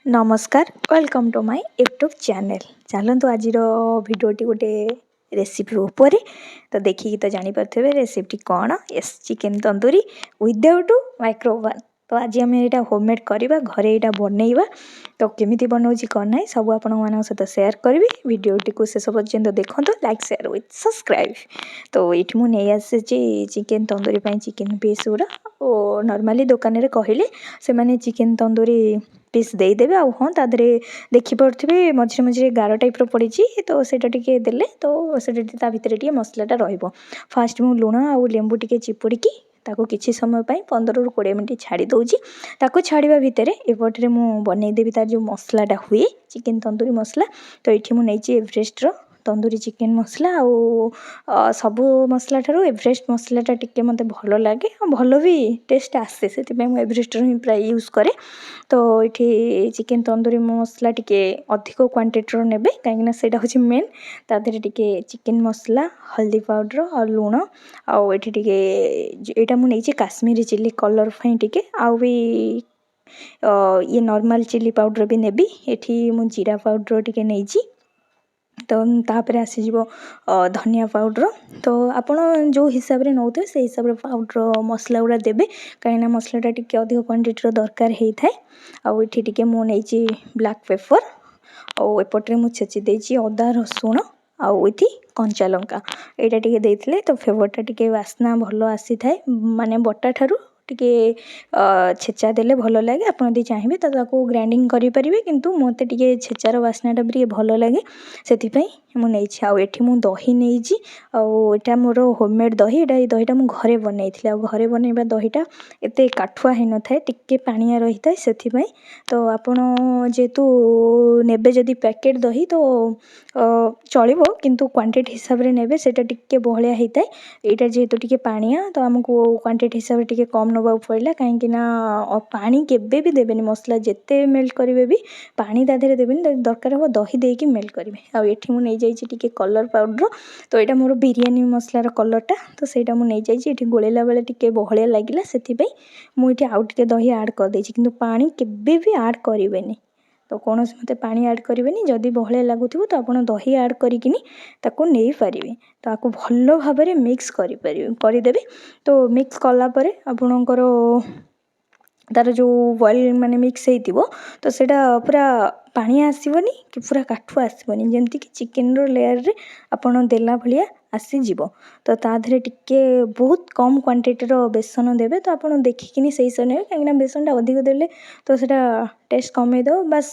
नमस्कार welcome to my YouTube channel. चलतु आज भिडियोटी गोटे रेसिपी उपरे तो देखिए तो जानीपे रेसिपी कौन। Yes chicken tandoori without microwave. तो आज आम यहाँ होममेड करवा घरे यहाँ बनइबा तो केमी बनाऊँगी कौन ना सब आपण सहित सेयार करी भिडियोटी को शेष पर्यंत देखो लाइक शेयर विथ सब्सक्राइब। तो ये मुझे आसी चिकेन तंदूरी चिकेन पीस गुड़ा और नॉर्मली दुकान में कहले से मैंने चिकेन तंदूरी पीस देदेवे हाँ तादे देखिपे मझे मझे गार टाइप पड़ी तो सेटा टिके देले तो सेटा भितर मसलाटा रहिबो। फास्ट मु लुण आ लेंबू टिके चिपुड़ी ताको किछि समय 15 ରୁ 20 मिनट छाड़ी दउची। ताको छाड़िबा भितर एपटे मु बनै देबी तार जो मसलाटा हुए चिकेन तंदूरी मसला। तो ये मुझे एवरेस्ट रो तंदूरी चिकेन मसला आ सबू मसला ठारू एवरेस्ट मसलाटा टिके मते भल लगे भल भी टेस्ट आसे से एवरेस्ट ही प्राय यूज करे। तो ये चिकेन तंदूरी मसला टिके अधिक क्वांटिटी ने कहीं से मेन तादे टिके चिकेन मसला हल्दी पाउडर और लुण आटा मुझे काश्मीरी चिली कलर टिके आउ भी ये नॉर्मल चिली पाउडर भी नेबी। ये मु जीरा पाउडर टिके नहीं तो तापर आसीज धनिया पाउडर। तो आपण जो हिसाब से नौ से हिसाब से पाउडर मसला गुड़ा देवे कहीं मसलाटा टिके अधिक क्वांटिटी दरकार होता है। आउ ये टिके मु नहीं ब्लैक पेपर और एपटे मु छेची देची अदा रसुण आउ ये कंचा लंका यहाँ टिके देते तो फ्लेवरटा टिके वासना भल आसी थाए माने बटा ठारू टिके छेचा देले भल लगे। आपड़ यदि चाहिए तो ग्राइंडिंग करें किंतु मत टिके छेचार वासनाटा भी भल लगे से मुझे आउ ये दही नहीं आटा मोर होममेड दही ये दहीटा मुझे घरे बनई थी घरे बनइबा दहीटा एत काठुआ हो न था टिके पानिया रही था से तो आपण जेहेतु नेबे जदि पैकेट दही तो चलो किंतु क्वांटिटी हिसाब से नेबे सेटा टिके बहलिया होता है। यहाँ जेहेतु टिके पानिया तो आमको क्वांटिटी हिसाब से टिके कम नवा पड़ा कहीं पानी केबे भी देवेनि मसला जिते मेल्ट करेंगे भी पानी तादेह देवेनि दरकार हम दही देकी मेल्ट करेंगे। आठ मुझे नहीं जाइए कलर पाउडर तो यहाँ मोर बिरियानी मसलार कलरटा तो सहीटा मुझे नहीं जाइए गोलेला बेले टिके बहलिया लगिला से मुझे आउ टिके दही आड कर देछि किंतु पानी केबे भी आड करेंगे तो कौन से मत पानी आड करेंगे जदि बहलिया लगुव तो आप दही आड करके नहीं पारे तो आपको भल भाव मिक्स करदेवे। तो मिक्स कलापर आपणकर तार जो बॉइल माने मिक्स हो तो सेटा पूरा पानी आसबनी कि पूरा काठुआ आसबनी जमती कि चिकेन रो लेयर रे आपन देला भलिया आसीज। तो ताधे टिके बहुत कम क्वांटिटी रो बेसन देवे तो आपन देखिकिनी सही से ने कहीं बेसनटा अधिक देले तो सेटा टेस्ट कमे दो बस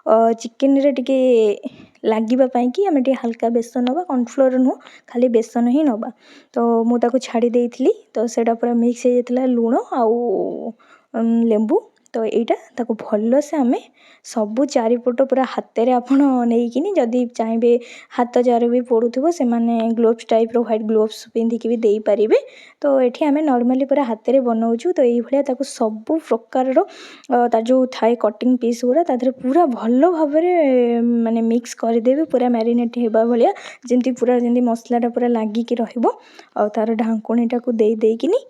चिकेन रे टिके लागिबा पई कि आमे टिके हल्का बेसन नबा कॉर्नफ्लोर नु खाली बेसन ही नबा। तो मु ताको छाड़ी देइथिली तो सेटा पूरा मिक्स हो जातला लूण आउ लेंबू तो यहाँ ताको भल से आमे सबू चारिपट पूरा हाथ में आपड़ नहीं जदि चाहिए हाथ जार भी पड़ुव से मैंने ग्लोव्स टाइप रो व्हाइट ग्लोव्स पिंधिकी भी दे पारे। तो ये आम नॉर्मली पूरा हाथ में बनाऊँ तो ये सबू प्रकार तार जो थाए कटिंग पीस गुड़ा तादे पूरा भल भाव माने मिक्स करदेवे पूरा मैरिनेट होगा भाया जमी पूरा जमी मसलाटा पूरा लगिकी तार ढांकुणीटा को देकिनी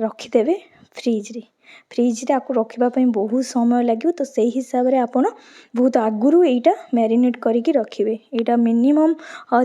रखिदेवे फ्रिज रे आपको रखापी बहुत समय लगे तो से हिसाब से आप बहुत आगुरी यहाँ मैरिनेट करके रखिए। यहाँ मिनिमम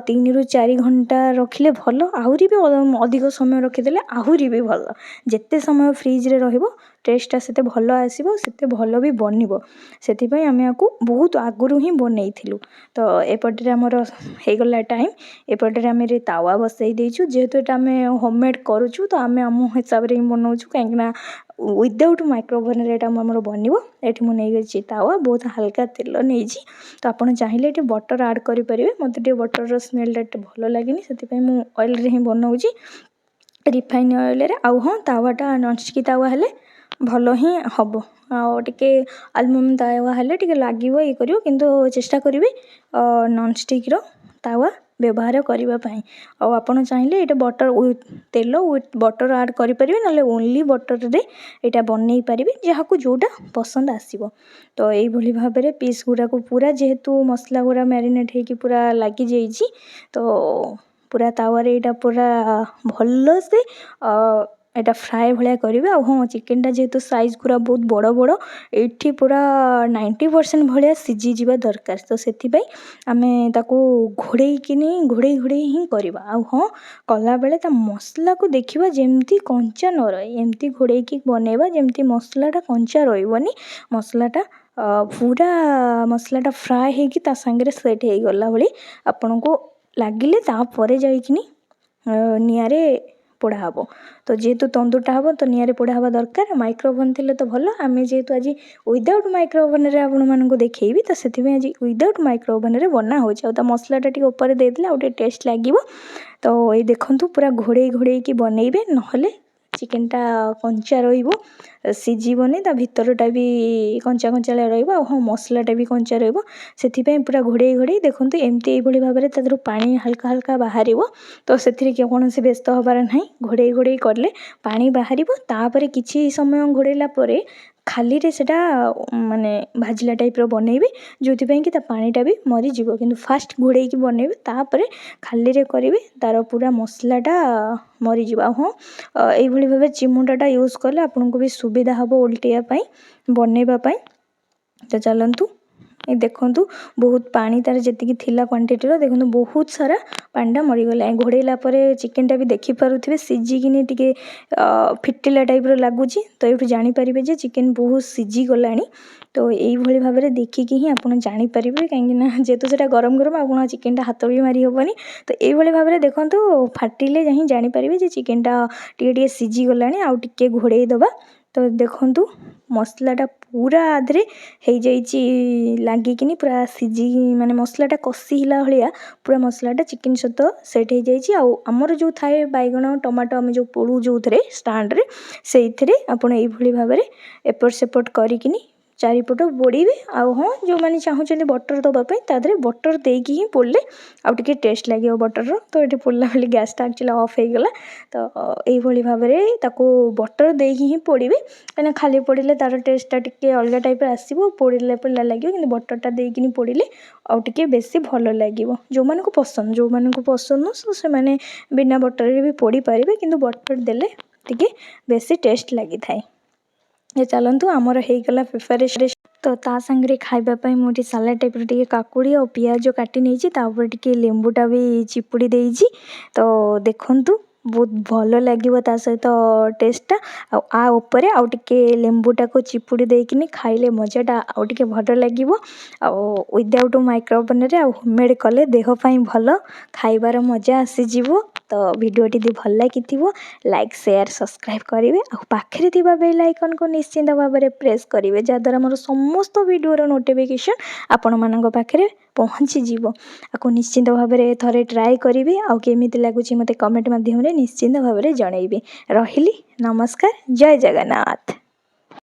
3 ରୁ 4 घंटा रखिले भल आहरी भी अधिक समय रखीदे आहरी भी भल जिते समय फ्रिज रे रहिबो टेस्टा से भल आसो से भल भी बनब से आम आपको बहुत आगुरी ही बनईलु। तो एपटे आमर होगला टाइम एपटे आम तावा बसई देचु जेहेतु ये आम होममेड करुचु तो आम आम हिसाब से ही बनाऊँ कहीं विदाउट माइक्रोवेव आमर बनब। ये मुझे तावा बहुत हल्का तेल नहीं तो आप चाहिए ये बटर आड करेंगे मत बटर स्मेलटा भल लगे से ऑयल रे ही बनाऊँ रिफाइन ऑयल आउ हाँ तावाटा नॉनस्टिक तावा हेले भल ही हम आटे आलुमिनियम तावा हेले टिके लगे ये कर किंतु चेष्टा करेंगे नॉनस्टिक रो तावा व्यवहार करने आप चाहिए ये बटर तेल विथ बटर आड करेंगे ना ओनली बटर रे यहाँ बनई पारे जहाँ को जोटा पसंद आसो। तो यही भाव में पीस गुड़ा को पूरा जेहेतु मसला गुड़ा मैरिनेट होगी पूरा लगी जाइए तो पूरा तावा रे यहाँ पूरा भल से एटा फ्राए भाया करेंगे। हाँ चिकेनटा जेहेतु साइज पूरा बहुत बड़ बड़ ये पूरा 90% भाया सीझी जावा दरकार। तो से आम घोड़े घोड़े घोड़े ही करवा। हाँ कला बेले ता मसला को देखा जमती कंचा न रही एमती घोड़े बनैबा जमती मसलाटा कंचा रही मसलाटा पूरा मसलाटा फ्राए होगी ता सांगरे सेट हो गला भाई आपण को लगिले तापर जाइकिनी निआरे पोड़ा हम। तो जेहेतु तंदूरटा हम तो निआरे पोड़ा हवा दरकार। माइक्रोओवन थे तो भल आम जेहेतु आज विदाउट माइक्रोओवन आपको देखी तो से आज विदाउट माइक्रोओवन बना हो मसलाटा टी ऊपर देदेले आउ टेस्ट लगे। तो ये देखु पूरा घोड़े घोड़े की बनइबे नहले चिकेनटा कंचा सीझीबनी ता भितरटा भी कंचा कंचा रहा। हाँ मसलाटा भी कंचा रही पूरा घोड़े घोड़े देखो एमती यही भाव में तर पानी हल्का हल्का बाहर। तो से कौन से व्यस्त हबार ना घोड़े घोड़े कले पानी बाहर तापर किसी समय घोड़ेला खाली रे सेटा माने भाजिला टाइप रो बनइबे जो कि पानीटा भी मरीज कि फास्ट घोड़े की बनइबे तापर खाली रे करेंगे तार पूरा मसलाटा मरीज। हाँ ये भाव चिमुटाटा यूज कले आपन को भी सुविधा हम उल्टाइवाई बनइवाई। तो चलतु ये देखु बहुत पानी तार जी थिला क्वांटिटी देखो बहुत सारा पानीटा मरीगला घोड़ेला चिकेनटा भी देखिपे सीझिकी टे फिटिला टाइप लगुच। तो ये जानीपर जे चिकेन बहुत सीझीगला। तो यही भाव में देखिकी ही आप जानीपर कहीं जेहेतु से गरम गरम आप चिकेनटा हाथ भी मारी हेनी। तो यही भाव में देखो फाटिले जा जानीपर चिकेनटा टे सीझीगला आउ टे घोड़े दबा। तो देखु मसलाटा पूरा आधे हो लगिकी पूरा सीझी माने मसलाटा कषिला भाया पूरा मसलाटा चिकेन सहित सेट हो जाए। आमर जो थाए बैगण टमाटो आम जो पोड़ू जो थे स्टाण्ड से आप भाव में एपट सेपट करी चारिपट बोड़े। हाँ जो मैंने चाहते बटर दवापाई तादे बटर देकी ही पोड़े आउ टे टेस्ट लगे बटर। तो ये पोड़ला बेले गैसटा एक्चुअली ऑफ हो गला। तो यही भाव में बटर देकी ही पोड़े कहीं खाली पोड़े तार टेस्टा टे अलग टाइप आसो पोड़े पोड़ा लगे कि बटरटा देकी पोड़े आउ टे बेसी भल लगे जो मानक पसंद जो मानक पसंद से मैंने बिना बटर भी पोड़ी पारे कि बटर देले टे बेसी टेस्ट लगी थाए। ये चलतु आमर होगला प्रिपरेशन। तो ता सांगरे खाइबापी मुझे सालाड टाइप टे काकुड़ी और पियाज काटी नहीं टे लेंबूटा भी चिपुड़ी देइछि। तो देखंतु बहुत भल लगे सहित टेस्टा आ उपरे आउ टे लेंबूटा को चिपुड़ी देकिनी खाइले मजाटा आउ टे भल लगे। विदाउट माइक्रोओवन रे होममेड कले देहपाई भल खाइबार मजा आसीज। तो वीडियोटी दी भल लगी लाइक शेयर सब्सक्राइब करेंगे और पाखे बेल आइकन को निश्चिंत भाव में प्रेस करेंगे जहाँद्वारा मोर समस्त वीडियोर नोटिफिकेशन आपण मानक पाखे पहुँची जीवो। आपको निश्चिंत भाव में थरे ट्राए करेंगे आउ केमी लगुच मत कमेंट माध्यम निश्चिंत भाव में जनइबे। रहिली नमस्कार जय जगन्नाथ।